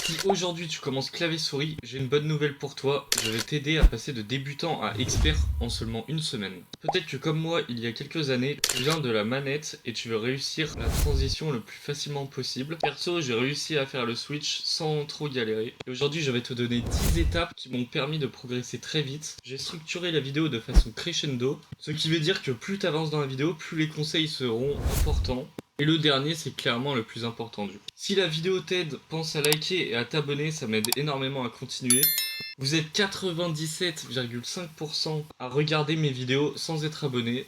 Si aujourd'hui tu commences clavier-souris, j'ai une bonne nouvelle pour toi, je vais t'aider à passer de débutant à expert en seulement une semaine. Peut-être que comme moi, il y a quelques années, tu viens de la manette et tu veux réussir la transition le plus facilement possible. Perso, j'ai réussi à faire le switch sans trop galérer. Et aujourd'hui, je vais te donner 10 étapes qui m'ont permis de progresser très vite. J'ai structuré la vidéo de façon crescendo, ce qui veut dire que plus tu avances dans la vidéo, plus les conseils seront importants. Et le dernier, c'est clairement le plus important du coup. Si la vidéo t'aide, pense à liker et à t'abonner, ça m'aide énormément à continuer. Vous êtes 97,5% à regarder mes vidéos sans être abonné.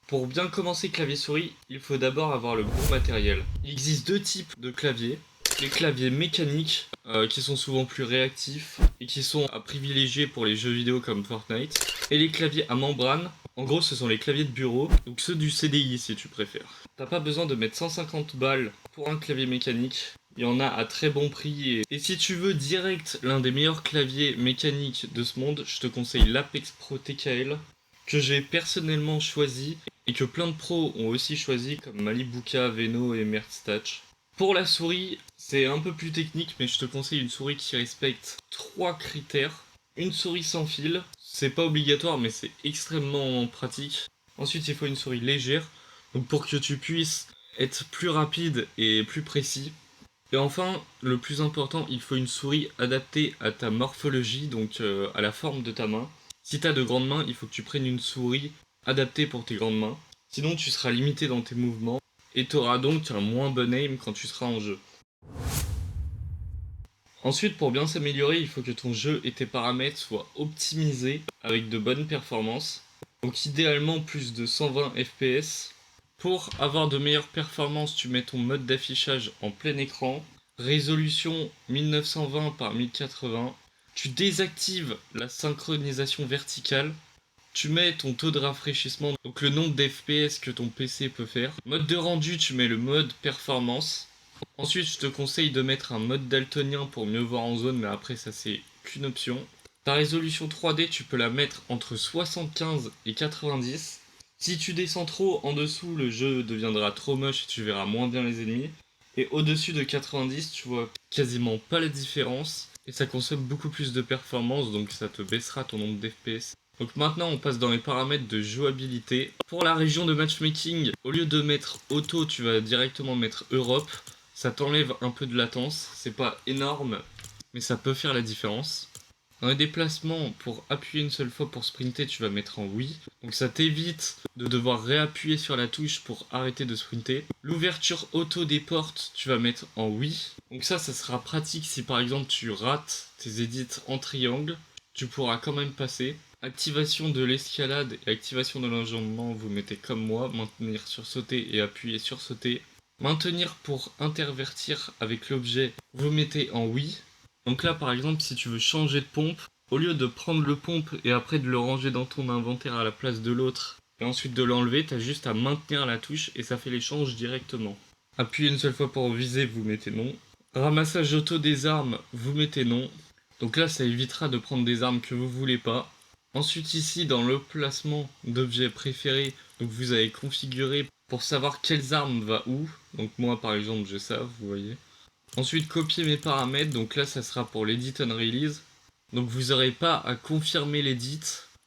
Pour bien commencer clavier-souris, il faut d'abord avoir le bon matériel. Il existe deux types de claviers. Les claviers mécaniques, qui sont souvent plus réactifs et qui sont à privilégier pour les jeux vidéo comme Fortnite. Et les claviers à membrane, en gros ce sont les claviers de bureau, donc ceux du CDI si tu préfères. T'as pas besoin de mettre 150 balles pour un clavier mécanique. Il y en a à très bon prix et si tu veux direct l'un des meilleurs claviers mécaniques de ce monde, je te conseille l'Apex Pro TKL que j'ai personnellement choisi et que plein de pros ont aussi choisi comme Malibuka, Veno et Mertztach. Pour la souris, c'est un peu plus technique mais je te conseille une souris qui respecte 3 critères. Une souris sans fil, c'est pas obligatoire mais c'est extrêmement pratique. Ensuite il faut une souris légère, donc pour que tu puisses être plus rapide et plus précis. Et enfin, le plus important, il faut une souris adaptée à ta morphologie, donc à la forme de ta main. Si tu as de grandes mains, il faut que tu prennes une souris adaptée pour tes grandes mains. Sinon, tu seras limité dans tes mouvements et tu auras donc un moins bon aim quand tu seras en jeu. Ensuite, pour bien s'améliorer, il faut que ton jeu et tes paramètres soient optimisés avec de bonnes performances. Donc idéalement plus de 120 fps. Pour avoir de meilleures performances, tu mets ton mode d'affichage en plein écran. Résolution 1920 par 1080. Tu désactives la synchronisation verticale. Tu mets ton taux de rafraîchissement, donc le nombre d'FPS que ton PC peut faire. Mode de rendu, tu mets le mode performance. Ensuite, je te conseille de mettre un mode daltonien pour mieux voir en zone, mais après ça c'est qu'une option. Ta résolution 3D, tu peux la mettre entre 75 et 90. Si tu descends trop en dessous, le jeu deviendra trop moche et tu verras moins bien les ennemis. Et au-dessus de 90, tu vois quasiment pas la différence. Et ça consomme beaucoup plus de performance, donc ça te baissera ton nombre d'FPS. Donc maintenant on passe dans les paramètres de jouabilité. Pour la région de matchmaking, au lieu de mettre auto, tu vas directement mettre Europe. Ça t'enlève un peu de latence, c'est pas énorme, mais ça peut faire la différence. Dans les déplacements, pour appuyer une seule fois pour sprinter, tu vas mettre en oui. Donc ça t'évite de devoir réappuyer sur la touche pour arrêter de sprinter. L'ouverture auto des portes, tu vas mettre en oui. Donc ça sera pratique si par exemple tu rates tes edits en triangle. Tu pourras quand même passer. Activation de l'escalade et activation de l'enjambement, vous mettez comme moi. Maintenir sur sauter et appuyer sur sauter. Maintenir pour intervertir avec l'objet, vous mettez en oui. Donc là par exemple si tu veux changer de pompe, au lieu de prendre le pompe et après de le ranger dans ton inventaire à la place de l'autre et ensuite de l'enlever, t'as juste à maintenir la touche et ça fait l'échange directement. Appuyez une seule fois pour viser, vous mettez non. Ramassage auto des armes, vous mettez non. Donc là ça évitera de prendre des armes que vous voulez pas. Ensuite ici dans le placement d'objets préférés, donc vous avez configuré pour savoir quelles armes va où. Donc moi par exemple j'ai ça, vous voyez. Ensuite copier mes paramètres, donc là ça sera pour l'edit and release. Donc vous n'aurez pas à confirmer l'edit.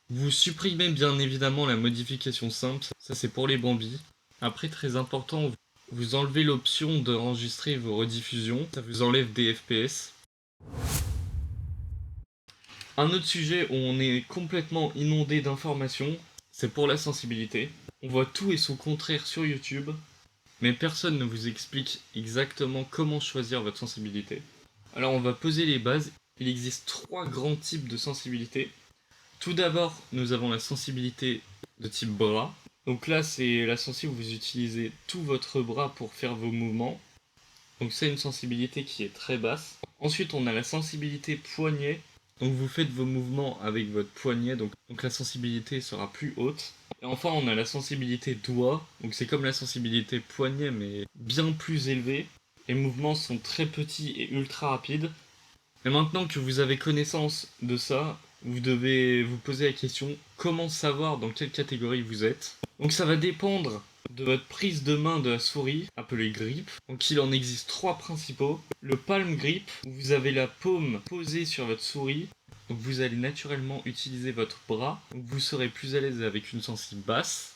Vous supprimez bien évidemment la modification simple, ça c'est pour les bambis. Après très important, vous enlevez l'option d'enregistrer vos rediffusions, ça vous enlève des FPS. Un autre sujet où on est complètement inondé d'informations, c'est pour la sensibilité. On voit tout et son contraire sur YouTube, mais personne ne vous explique exactement comment choisir votre sensibilité. Alors on va poser les bases. Il existe 3 grands types de sensibilité. Tout d'abord, nous avons la sensibilité de type bras. Donc là, c'est la sensibilité où vous utilisez tout votre bras pour faire vos mouvements. Donc c'est une sensibilité qui est très basse. Ensuite, on a la sensibilité poignet. Donc vous faites vos mouvements avec votre poignet, donc la sensibilité sera plus haute. Et enfin, on a la sensibilité doigt. Donc c'est comme la sensibilité poignet, mais bien plus élevée. Les mouvements sont très petits et ultra rapides. Et maintenant que vous avez connaissance de ça, vous devez vous poser la question comment savoir dans quelle catégorie vous êtes. Donc ça va dépendre de votre prise de main de la souris, appelée grip. Donc il en existe 3 principaux. Le palm grip, où vous avez la paume posée sur votre souris. Donc vous allez naturellement utiliser votre bras. Donc vous serez plus à l'aise avec une sensibilité basse.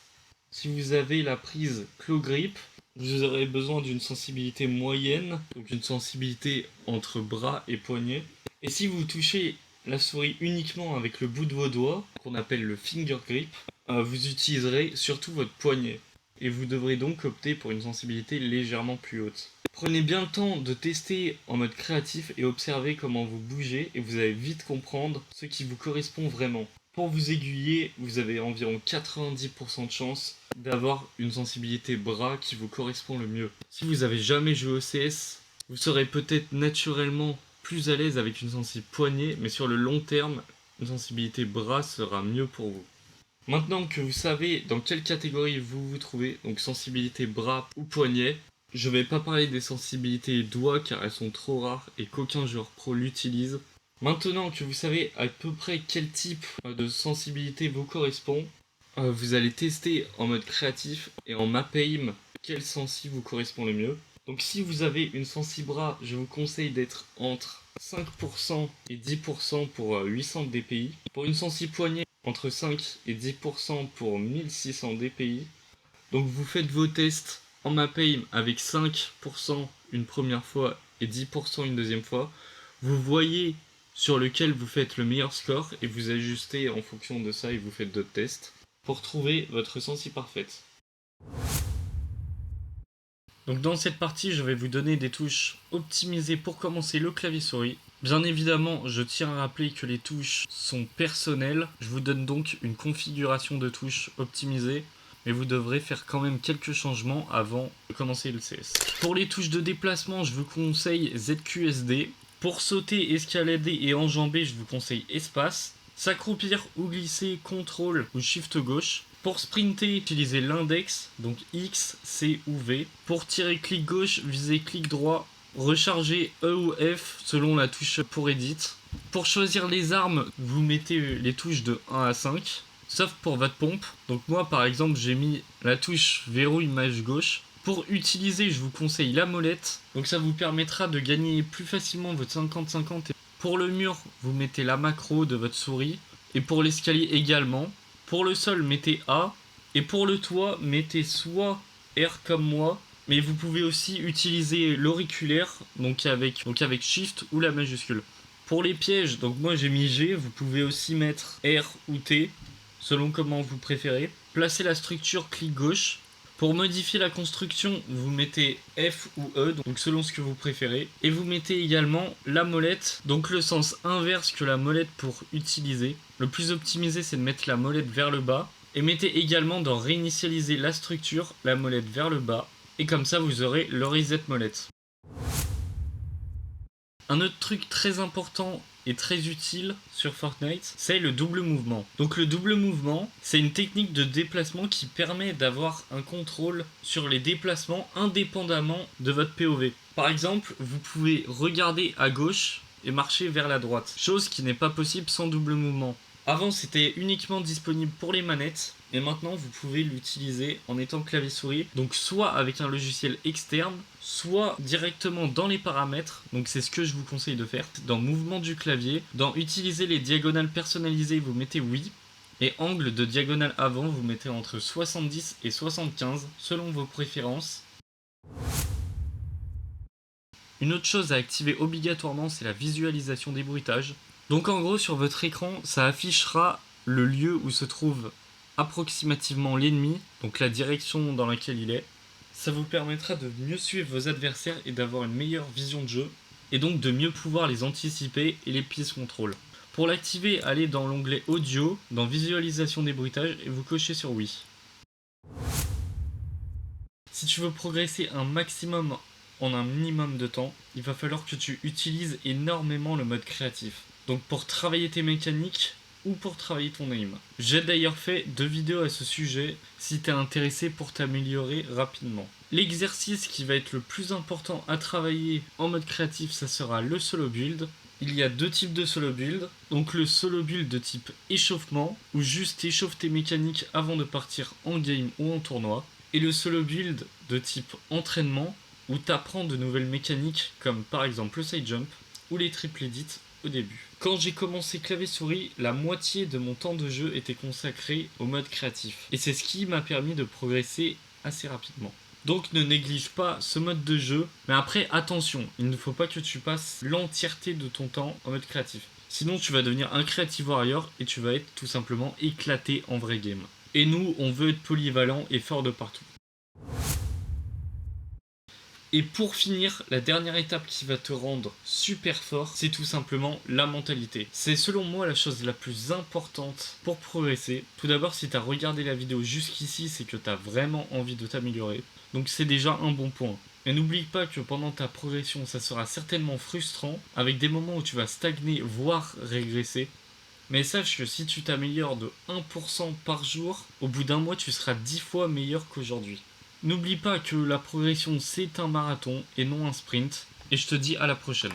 Si vous avez la prise claw grip, vous aurez besoin d'une sensibilité moyenne, donc une sensibilité entre bras et poignet. Et si vous touchez la souris uniquement avec le bout de vos doigts, qu'on appelle le finger grip, vous utiliserez surtout votre poignet. Et vous devrez donc opter pour une sensibilité légèrement plus haute. Prenez bien le temps de tester en mode créatif et observez comment vous bougez et vous allez vite comprendre ce qui vous correspond vraiment. Pour vous aiguiller, vous avez environ 90% de chance d'avoir une sensibilité bras qui vous correspond le mieux. Si vous avez jamais joué au CS, vous serez peut-être naturellement plus à l'aise avec une sensibilité poignet, mais sur le long terme, une sensibilité bras sera mieux pour vous. Maintenant que vous savez dans quelle catégorie vous vous trouvez, donc sensibilité bras ou poignet, je vais pas parler des sensibilités doigts car elles sont trop rares et qu'aucun joueur pro l'utilise. Maintenant que vous savez à peu près quel type de sensibilité vous correspond, vous allez tester en mode créatif et en map aim quel sensi vous correspond le mieux. Donc si vous avez une sensi bras, je vous conseille d'être entre 5% et 10% pour 800 dpi. Pour une sensi poignet, entre 5 et 10% pour 1600 dpi. Donc vous faites vos tests en map aim avec 5% une première fois et 10% une deuxième fois. Vous voyez sur lequel vous faites le meilleur score et vous ajustez en fonction de ça et vous faites d'autres tests pour trouver votre sensi parfaite. Donc dans cette partie, je vais vous donner des touches optimisées pour commencer le clavier souris. Bien évidemment, je tiens à rappeler que les touches sont personnelles. Je vous donne donc une configuration de touches optimisée, mais vous devrez faire quand même quelques changements avant de commencer le CS. Pour les touches de déplacement, je vous conseille ZQSD. Pour sauter, escalader et enjamber, je vous conseille espace. S'accroupir ou glisser, contrôle ou shift gauche. Pour sprinter, utilisez l'index, donc X, C ou V. Pour tirer clic gauche, visez clic droit. Recharger E ou F selon la touche pour edit. Pour choisir les armes, vous mettez les touches de 1 à 5. Sauf pour votre pompe. Donc moi par exemple j'ai mis la touche verrouille image gauche. Pour utiliser, je vous conseille la molette. Donc ça vous permettra de gagner plus facilement votre 50-50. Pour le mur, vous mettez la macro de votre souris. Et pour l'escalier également. Pour le sol, mettez A. Et pour le toit, mettez soit R comme moi. Mais vous pouvez aussi utiliser l'auriculaire, donc avec Shift ou la majuscule. Pour les pièges, donc moi j'ai mis G. Vous pouvez aussi mettre R ou T, selon comment vous préférez. Placez la structure clic gauche. Pour modifier la construction, vous mettez F ou E, donc selon ce que vous préférez. Et vous mettez également la molette, donc le sens inverse que la molette pour utiliser. Le plus optimisé, c'est de mettre la molette vers le bas. Et mettez également dans réinitialiser la structure, la molette vers le bas. Et comme ça, vous aurez le reset molette. Un autre truc très important et très utile sur Fortnite, c'est le double mouvement. Donc le double mouvement, c'est une technique de déplacement qui permet d'avoir un contrôle sur les déplacements indépendamment de votre POV. Par exemple, vous pouvez regarder à gauche et marcher vers la droite, chose qui n'est pas possible sans double mouvement. Avant, c'était uniquement disponible pour les manettes, et maintenant vous pouvez l'utiliser en étant clavier-souris, donc soit avec un logiciel externe, soit directement dans les paramètres. Donc c'est ce que je vous conseille de faire. Dans mouvement du clavier, dans utiliser les diagonales personnalisées, vous mettez oui, et angle de diagonale avant, vous mettez entre 70 et 75 selon vos préférences. Une autre chose à activer obligatoirement, c'est la visualisation des bruitages. Donc en gros, sur votre écran, ça affichera le lieu où se trouve approximativement l'ennemi, donc la direction dans laquelle il est. Ça vous permettra de mieux suivre vos adversaires et d'avoir une meilleure vision de jeu, et donc de mieux pouvoir les anticiper et les pièces contrôle. Pour l'activer, allez dans l'onglet audio, dans visualisation des bruitages, et vous cochez sur oui. Si tu veux progresser un maximum en un minimum de temps, il va falloir que tu utilises énormément le mode créatif. Donc pour travailler tes mécaniques ou pour travailler ton aim. J'ai d'ailleurs fait 2 vidéos à ce sujet si t'es intéressé pour t'améliorer rapidement. L'exercice qui va être le plus important à travailler en mode créatif, ça sera le solo build. Il y a 2 types de solo build. Donc le solo build de type échauffement, où juste échauffe tes mécaniques avant de partir en game ou en tournoi. Et le solo build de type entraînement, où tu apprends de nouvelles mécaniques comme par exemple le side jump ou les triple edits au début. Quand j'ai commencé clavier-souris, la moitié de mon temps de jeu était consacré au mode créatif. Et c'est ce qui m'a permis de progresser assez rapidement. Donc ne néglige pas ce mode de jeu, mais après attention, il ne faut pas que tu passes l'entièreté de ton temps en mode créatif. Sinon tu vas devenir un creative warrior et tu vas être tout simplement éclaté en vrai game. Et nous, on veut être polyvalent et fort de partout. Et pour finir, la dernière étape qui va te rendre super fort, c'est tout simplement la mentalité. C'est selon moi la chose la plus importante pour progresser. Tout d'abord, si tu as regardé la vidéo jusqu'ici, c'est que tu as vraiment envie de t'améliorer. Donc c'est déjà un bon point. Et n'oublie pas que pendant ta progression, ça sera certainement frustrant, avec des moments où tu vas stagner, voire régresser. Mais sache que si tu t'améliores de 1% par jour, au bout d'un mois, tu seras 10 fois meilleur qu'aujourd'hui. N'oublie pas que la progression c'est un marathon et non un sprint. Et je te dis à la prochaine.